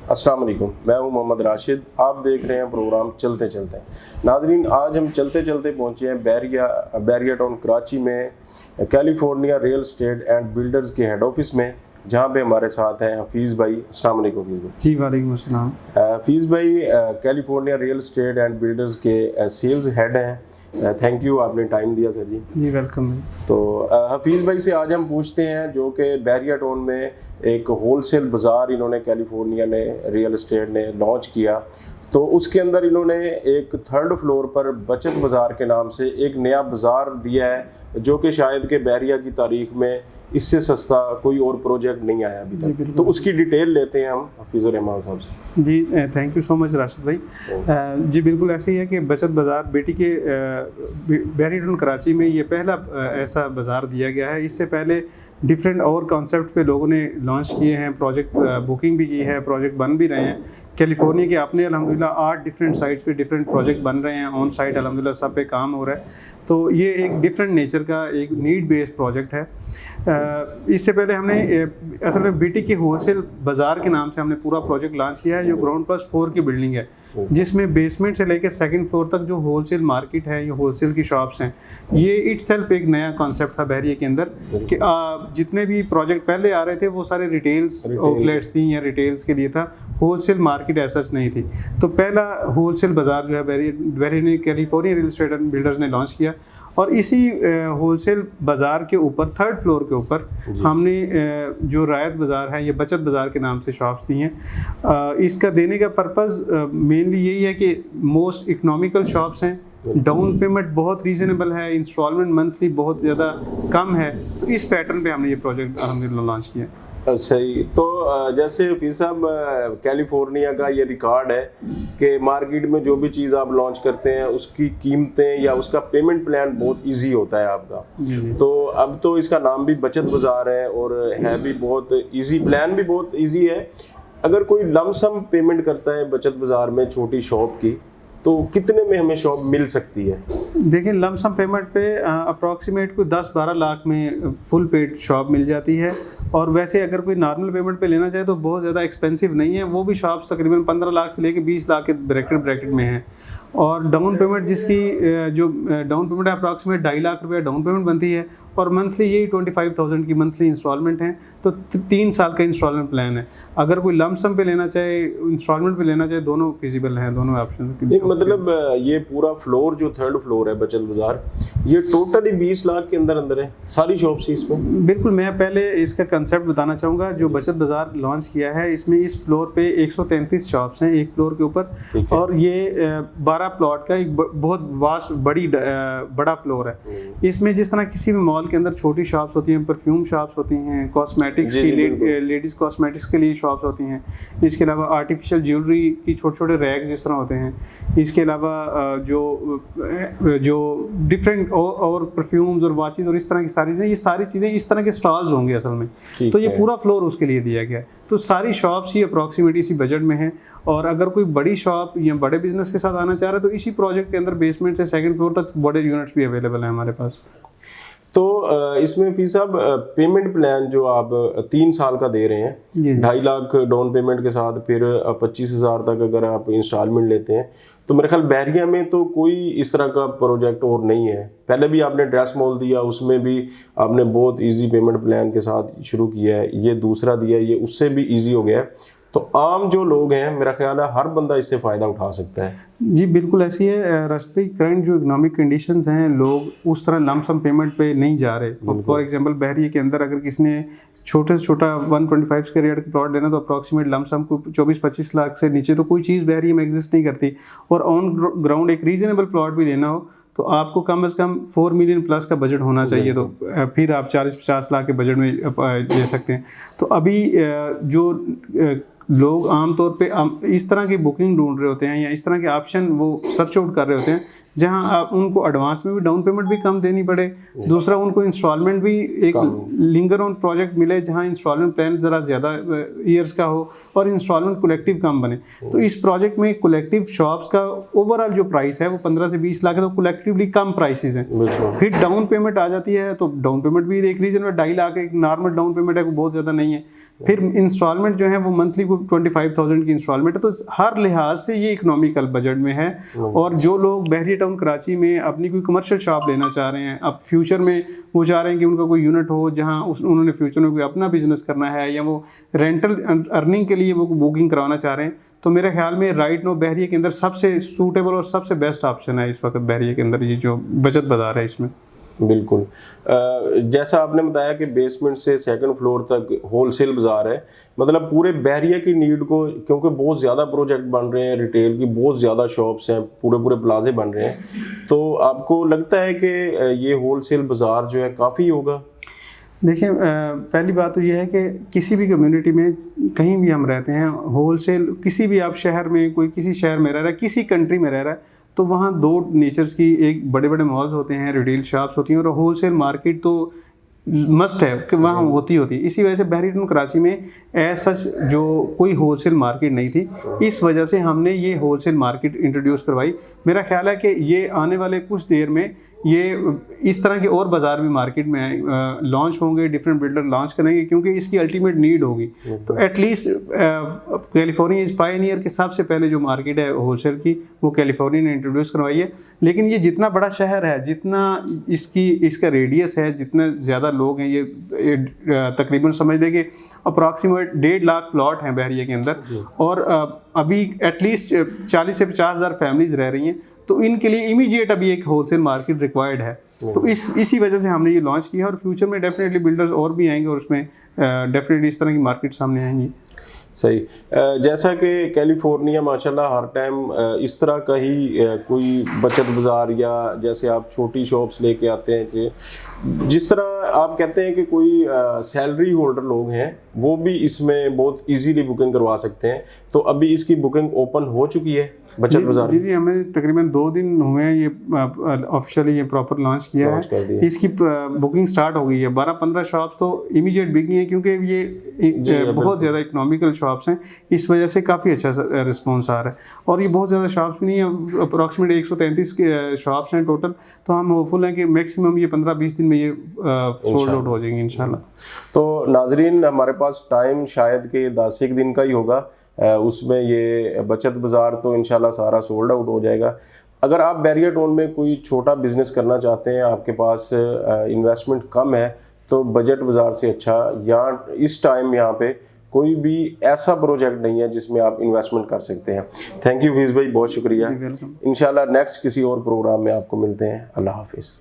अस्सलाम वालेकुम, मैं हूं मोहम्मद राशिद। आप देख रहे हैं प्रोग्राम चलते चलते। नाज़रीन, आज हम चलते चलते पहुंचे हैं बैरिया टाउन कराची में California real estate and builders के हेड ऑफिस में, जहां पे हमारे साथ हैं हफीज़ भाई। अस्सलाम वालेकुम हफीज़ भाई। जी वालेकुम अस्सलाम। हफीज़ भाई California real estate and builders के सेल्स हेड हैं। थैंक यू, आपने टाइम दिया सर जी। जी वेलकम। तो हफीज़ भाई से आज हम पूछते हैं, जो कि बैरिया टाउन में एक होलसेल बाज़ार इन्होंने कैलिफोर्निया ने रियल एस्टेट ने लॉन्च किया, तो उसके अंदर इन्होंने एक 3rd फ्लोर पर बचत बाज़ार के नाम से एक नया बाज़ार दिया है, जो कि शायद के बैरिया की तारीख में इससे सस्ता कोई और प्रोजेक्ट नहीं आया अभी तक। तो उसकी डिटेल लेते हैं हम हफीज़ुर रहमान साहब से। जी thank you so much Rashid भाई। जी बिल्कुल ऐसे ही है कि बचत बाज़ार बेटी के बैरिया टाउन कराची में ये पहला ऐसा बाज़ार दिया गया है। इससे पहले डिफरेंट और कॉन्सेप्ट पे लोगों ने लॉन्च किए हैं, प्रोजेक्ट बुकिंग भी की है, प्रोजेक्ट बन भी रहे हैं। कैलिफोर्निया के अपने अल्हम्दुलिल्लाह 8 डिफरेंट साइट्स पे डिफरेंट प्रोजेक्ट बन रहे हैं, ऑन साइट अल्हम्दुलिल्लाह सब पे काम हो रहा है। तो ये एक डिफरेंट नेचर का एक नीड बेस्ड प्रोजेक्ट है। इससे पहले हमने असल में बीटी के होलसेल बाज़ार के नाम से हमने पूरा प्रोजेक्ट लॉन्च किया है, जो ग्राउंड प्लस 4 की बिल्डिंग है, जिसमें बेसमेंट से लेकर 2nd फ्लोर तक जो होलसेल मार्केट है, ये होलसेल की शॉप्स हैं। ये इटसेल्फ एक नया कॉन्सेप्ट था बैरिया के अंदर कि जितने भी प्रोजेक्ट पहले आ रहे थे वो सारे रिटेल्स आउटलेट्स थी या रिटेल्स के लिए था, होलसेल मार्केट ऐसा नहीं थी। तो पहला होलसेल बाज़ार जो है Bairia California real estate and builders ने लॉन्च किया, और इसी होलसेल बाज़ार के ऊपर 3rd फ्लोर के ऊपर हमने जो रायत बाज़ार है, ये बचत बाज़ार के नाम से शॉप्स दी हैं। इसका देने का पर्पज़ मेनली यही है कि मोस्ट इकोनॉमिकल शॉप्स हैं, डाउन पेमेंट बहुत रीज़नेबल है, इंस्टॉलमेंट मंथली बहुत ज़्यादा कम है। तो इस पैटर्न पे हमने ये प्रोजेक्ट अल्हम्दुलिल्लाह लॉन्च किया। सही। तो जैसे हफीज़ साहब, कैलिफोर्निया का ये रिकॉर्ड है कि मार्केट में जो भी चीज़ आप लॉन्च करते हैं उसकी कीमतें या उसका पेमेंट प्लान बहुत इजी होता है आपका। तो अब तो इसका नाम भी बचत बाज़ार है और है भी बहुत इजी, प्लान भी बहुत इजी है। अगर कोई लमसम पेमेंट करता है बचत बाज़ार में छोटी शॉप की, तो कितने में हमें शॉप मिल सकती है? देखिए, लमसम पेमेंट पे अप्रॉक्सीमेट कोई 10-12 लाख में फुल पेड शॉप मिल जाती है। और वैसे अगर कोई नॉर्मल पेमेंट पे लेना चाहे तो बहुत ज़्यादा एक्सपेंसिव नहीं है, वो भी शॉप्स तकरीबन 15 लाख से लेके 20 लाख के ब्रैकेट में है। और डाउन पेमेंट जिसकी जो डाउन पेमेंट अप्रॉक्सीमेट 2.5 लाख रुपया डाउन पेमेंट बनती है, और मंथली यही 25,000 की मंथली इंस्टॉलमेंट है। तो 3 साल का इंस्टॉलमेंट प्लान है। अगर कोई लमसम पे लेना चाहे, इंस्टॉलमेंट पे लेना चाहे, दोनों फिजिबल हैं, दोनों ऑप्शन। मतलब ये पूरा फ्लोर जो 3rd फ्लोर है बचत बाज़ार, ये टोटली 20 लाख के अंदर अंदर है सारी शॉप्स इसमें? बिल्कुल। मैं पहले इसका कंसेप्ट बताना चाहूँगा। जो बचत बाज़ार लॉन्च किया है, इसमें इस फ्लोर पे 133 शॉप्स हैं एक फ्लोर के ऊपर, और ये 12 प्लॉट का एक बहुत वास्ट बड़ा फ्लोर है। इसमें जिस तरह किसी भी मॉल के अंदर छोटी शॉप्स होती हैं, परफ्यूम शॉप्स होती हैं, कॉस्मेटिक्स की लेडीज़ कॉस्मेटिक्स के लिए शॉप्स होती हैं, इसके अलावा आर्टिफिशियल ज्वेलरी की छोटे छोटे रैक जिस तरह होते हैं, इसके अलावा जो डिफरेंट और परफ्यूम्स और वॉचेस और इस तरह की सारी चीज़ें, ये सारी चीज़ें इस तरह के स्टॉल्स होंगे असल में। तो ये पूरा फ्लोर उसके लिए दिया गया है। तो सारी शॉप्स ही अप्रॉक्सीमेट इसी बजट में है। और अगर कोई बड़ी शॉप या बड़े बिजनेस के साथ आना चाह रहा है तो इसी प्रोजेक्ट के अंदर बेसमेंट से 2nd फ्लोर तक बड़े यूनिट्स भी अवेलेबल हैं हमारे पास। तो इसमें फी साहब पेमेंट प्लान जो आप 3 साल का दे रहे हैं, 2.5 लाख डाउन पेमेंट के साथ, फिर 25,000 तक अगर आप इंस्टॉलमेंट लेते हैं, तो मेरे ख्याल बैरिया में तो कोई इस तरह का प्रोजेक्ट और नहीं है। पहले भी आपने ड्रेस मॉल दिया, उसमें भी आपने बहुत इजी पेमेंट प्लान के साथ शुरू किया है। ये दूसरा दिया, ये उससे भी इजी हो गया है। तो आम जो लोग हैं, मेरा ख्याल है हर बंदा इससे फ़ायदा उठा सकता है। जी बिल्कुल ऐसी है रास्ते। करंट जो इकोनॉमिक कंडीशंस हैं, लोग उस तरह लमसम पेमेंट पे नहीं जा रहे। फॉर एग्जांपल बैरिया के अंदर अगर किसी ने छोटे से छोटा 125 स्क्वायर यार्ड का प्लॉट लेना, तो अप्रॉक्सीमेट लमसम को 24-25 लाख से नीचे तो कोई चीज़ बैरिया में एग्जिस्ट नहीं करती। और ऑन ग्राउंड एक रीजनेबल प्लॉट भी लेना हो तो आपको कम से कम 4 मिलियन प्लस का बजट होना चाहिए, तो फिर आप 40-50 लाख के बजट में ले सकते हैं। तो अभी जो लोग आमतौर पे इस तरह की बुकिंग ढूंढ रहे होते हैं या इस तरह के ऑप्शन वो सर्च आउट कर रहे होते हैं, जहां आप उनको एडवांस में भी डाउन पेमेंट भी कम देनी पड़े, दूसरा उनको इंस्टॉलमेंट भी एक लिंगर ऑन प्रोजेक्ट मिले जहां इंस्टॉलमेंट प्लान ज़रा ज़्यादा ईयर्स का हो और इंस्टॉलमेंट कलेक्टिव कम बने। तो इस प्रोजेक्ट में कलेक्टिव शॉप्स का ओवरऑल जो प्राइस है वो 15 से 20 लाख है, तो कलेक्टिवली कम प्राइसेस हैं। फिर डाउन पेमेंट आ जाती है, तो डाउन पेमेंट भी एक रीजन में 2.5 लाख एक नॉर्मल डाउन पेमेंट है, वो बहुत ज़्यादा नहीं है। फिर इंस्टॉलमेंट जो है वो मंथली को 25,000 की इंस्टॉलमेंट है। तो हर लिहाज से ये इकोनॉमिकल बजट में है। और जो लोग बहरिया टाउन कराची में अपनी कोई कमर्शियल शॉप लेना चाह रहे हैं, अब फ्यूचर में वो चाह रहे हैं कि उनका कोई यूनिट हो जहाँ उन्होंने फ्यूचर में कोई अपना बिजनेस करना है, या वो रेंटल अर्निंग के लिए वो बुकिंग करवाना चाह रहे हैं, तो मेरे ख्याल में राइट नो बहरिया के अंदर सबसे सूटेबल और सबसे बेस्ट ऑप्शन है इस वक्त बहरिया के अंदर ये जो बचत बाजार है इसमें। बिल्कुल। जैसा आपने बताया कि बेसमेंट से सेकंड फ्लोर तक होलसेल बाजार है, मतलब पूरे बहरिया की नीड को, क्योंकि बहुत ज़्यादा प्रोजेक्ट बन रहे हैं, रिटेल की बहुत ज़्यादा शॉप्स हैं, पूरे पूरे प्लाजे बन रहे हैं, तो आपको लगता है कि ये होलसेल बाजार जो है काफ़ी होगा? देखिए, पहली बात तो ये है कि किसी भी कम्युनिटी में कहीं भी हम रहते हैं, होलसेल किसी भी आप शहर में, कोई किसी शहर में रह रहा है, किसी कंट्री में रह रहा है, तो वहाँ दो नेचर्स की, एक बड़े बड़े मॉल्स होते हैं, रिटेल शॉप्स होती हैं, और होलसेल मार्केट तो मस्ट है कि वहाँ होती है। इसी वजह से बहरिया टाउन कराची में ऐसा जो कोई होलसेल मार्केट नहीं थी, इस वजह से हमने ये होलसेल मार्केट इंट्रोड्यूस करवाई। मेरा ख्याल है कि ये आने वाले कुछ देर में ये इस तरह के और बाज़ार भी मार्केट में लॉन्च होंगे, डिफरेंट बिल्डर लॉन्च करेंगे, क्योंकि इसकी अल्टीमेट नीड होगी। तो एटलीस्ट कैलिफोर्निया इस पायनियर के सबसे पहले जो मार्केट है होलसेल की, वो कैलिफोर्निया ने इंट्रोड्यूस करवाई है। लेकिन ये जितना बड़ा शहर है, जितना इसका रेडियस है, जितने ज़्यादा लोग हैं, ये तकरीबन समझ लें कि अप्रॉक्सीमेट 1.5 लाख प्लॉट हैं बहरिया के अंदर, और अभी एटलीस्ट 40 से 50,000 फैमिलीज रह रही हैं। तो इनके लिए इमीडिएट अभी एक होलसेल मार्केट रिक्वायर्ड है। तो इसी वजह से हमने ये लॉन्च किया, और फ्यूचर में डेफिनेटली बिल्डर्स और भी आएंगे और उसमें डेफिनेटली इस तरह की मार्केट सामने आएंगी। सही। जैसा कि कैलिफोर्निया माशाल्लाह हर टाइम इस तरह का ही कोई बचत बाज़ार, या जैसे आप छोटी शॉप्स लेके आते हैं, कि जिस तरह आप कहते हैं कि कोई सैलरी होल्डर लोग हैं वो भी इसमें बहुत इजीली बुकिंग करवा सकते हैं, तो अभी इसकी बुकिंग ओपन हो चुकी है बचत बाज़ार? जी, हमें तकरीबन 2 दिन हुए हैं ये ऑफिशियली ये प्रॉपर लॉन्च किया है। इसकी बुकिंग स्टार्ट हो गई है। 12-15 शॉप्स तो इमीडिएट बिकी हैं, क्योंकि ये बहुत ज़्यादा इकोनॉमिकल शॉप्स हैं, इस वजह से काफ़ी अच्छा रिस्पॉन्स आ रहा है। और ये बहुत ज़्यादा शॉप्स भी नहीं है, अप्रॉक्सीमेट 133 शॉप्स हैं टोटल। तो हम होपफुल हैं कि मैक्सिमम ये 15-20 दिन में ये सोल्ड आउट हो जाएंगे इंशाल्लाह। तो नाजरीन, हमारे पास टाइम शायद कि 10 दिन का ही होगा, उसमें ये बचत बाज़ार तो इंशाल्लाह सारा सोल्ड आउट हो जाएगा। अगर आप बहरिया टाउन में कोई छोटा बिजनेस करना चाहते हैं, आपके पास इन्वेस्टमेंट कम है, तो बजट बाज़ार से अच्छा, या इस टाइम यहाँ पे कोई भी ऐसा प्रोजेक्ट नहीं है जिसमें आप इन्वेस्टमेंट कर सकते हैं। थैंक यू फीस भाई, बहुत शुक्रिया। इंशाल्लाह नेक्स्ट किसी और प्रोग्राम में आपको मिलते हैं। अल्लाह हाफिज़।